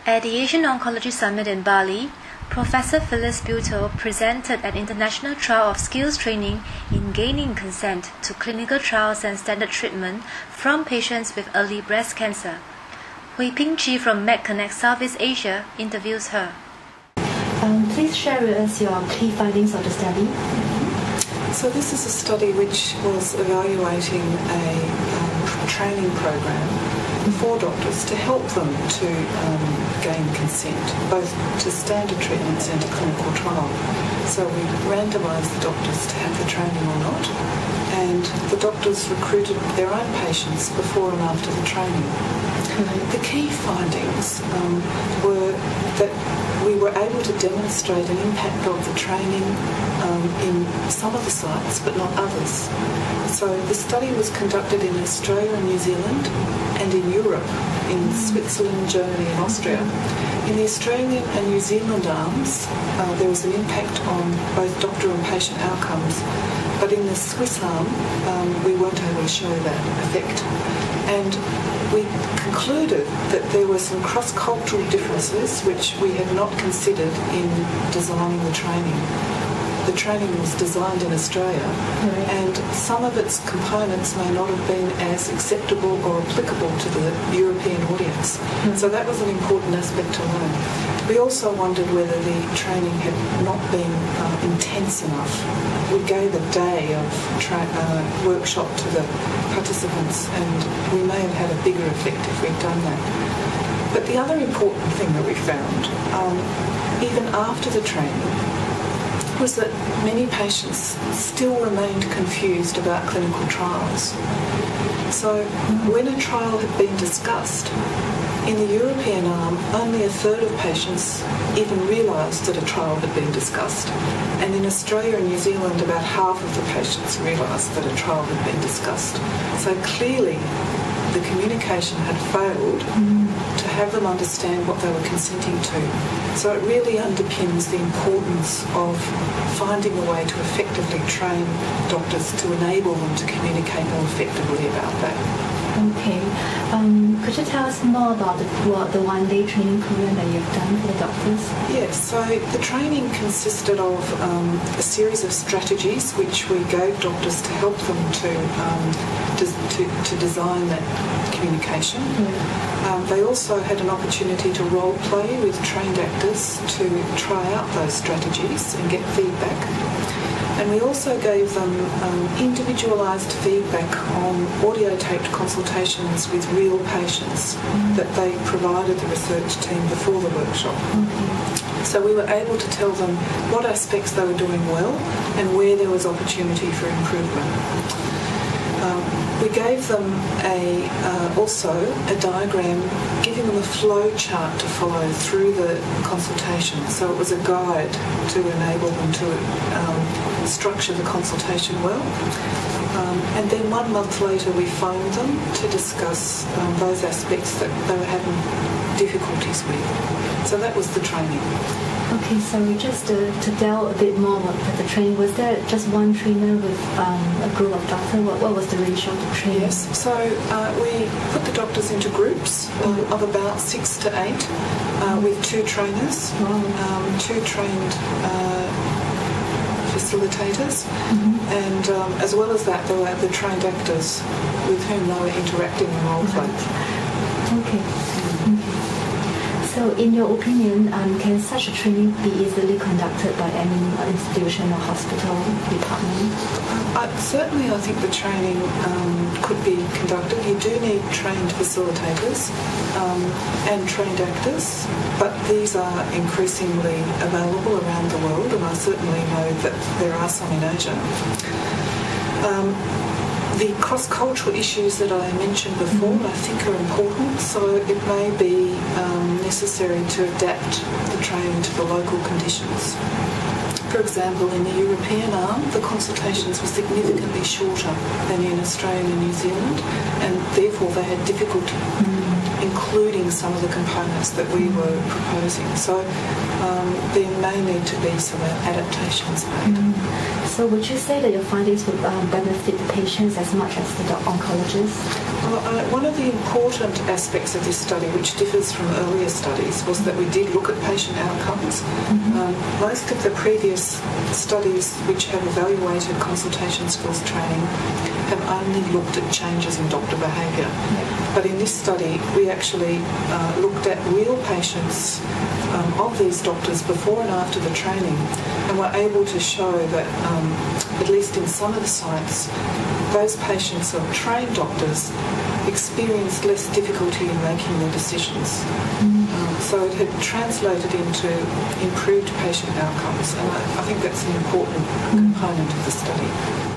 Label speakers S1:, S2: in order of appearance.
S1: At the Asian Oncology Summit in Bali, Professor Phyllis Butow presented an international trial of skills training in gaining consent to clinical trials and standard treatment from patients with early breast cancer. Hooi Ping Chee from MedConnect Southeast Asia interviews her.
S2: Please share with us your key findings of the study.
S3: So this is a study which was evaluating a training program for doctors to help them to gain consent, both to standard treatments and to clinical trial. So we randomised the doctors to have the training or not, and the doctors recruited their own patients before and after the training. The key findings were that we were able to demonstrate an impact of the training in some of the sites, but not others. So the study was conducted in Australia and New Zealand and in Europe, in Switzerland, Germany and Austria. In the Australian and New Zealand arms, there was an impact on both doctor and patient outcomes, but in the Swiss arm, we weren't able to show that effect. And we concluded that there were some cross-cultural differences which we had not considered in designing the training. The training was designed in Australia, and some of its components may not have been as acceptable or applicable to the European audience. So that was an important aspect to learn. We also wondered whether the training had not been intense enough. We gave a day of workshop to the participants, and we may have had a bigger effect if we'd done that. But the other important thing that we found, even after the training, was that many patients still remained confused about clinical trials. So when a trial had been discussed, in the European arm, only a third of patients even realised that a trial had been discussed. And in Australia and New Zealand, about half of the patients realised that a trial had been discussed. So clearly, the communication had failed to have them understand what they were consenting to. So it really underpins the importance of finding a way to effectively train doctors to enable them to communicate more effectively about that.
S2: Okay. Could you tell us more about the one-day training program that you've done for the doctors?
S3: Yes, so the training consisted of a series of strategies which we gave doctors to help them to design that communication. They also had an opportunity to role play with trained actors to try out those strategies and get feedback. And we also gave them individualised feedback on audio-taped consultations with real patients that they provided the research team before the workshop. So we were able to tell them what aspects they were doing well and where there was opportunity for improvement. We gave them also a diagram giving them a flow chart to follow through the consultation. So it was a guide to enable them to structure the consultation well. And then 1 month later we phoned them to discuss those aspects that they were having difficulties with. So that was the training.
S2: Okay, so just to delve a bit more with the training, was there just one trainer with a group of doctors? What was the ratio of the training?
S3: Yes, so we put the doctors into groups of about 6 to 8 with 2 trainers, 2 trained facilitators, and as well as that there were the trained actors with whom they were interacting in role play.
S2: Okay. So in your opinion, can such a training be easily conducted by any institution or hospital department?
S3: Certainly I think the training could be conducted. You do need trained facilitators and trained actors, but these are increasingly available around the world, and I certainly know that there are some in Asia. The cross-cultural issues that I mentioned before I think are important, so it may be necessary to adapt the training to the local conditions. For example, in the European arm, the consultations were significantly shorter than in Australia and New Zealand, and therefore they had difficulty including some of the components that we were proposing. So there may need to be some adaptations made.
S2: So would you say that your findings would benefit the patients as much as the oncologists?
S3: Well, one of the important aspects of this study, which differs from earlier studies, was that we did look at patient outcomes. Most of the previous studies which have evaluated consultation skills training have only looked at changes in doctor behaviour. But in this study, we actually looked at real patients of these doctors before and after the training, and were able to show that, at least in some of the sites, those patients of trained doctors experienced less difficulty in making their decisions. So it had translated into improved patient outcomes, and I think that's an important component of the study.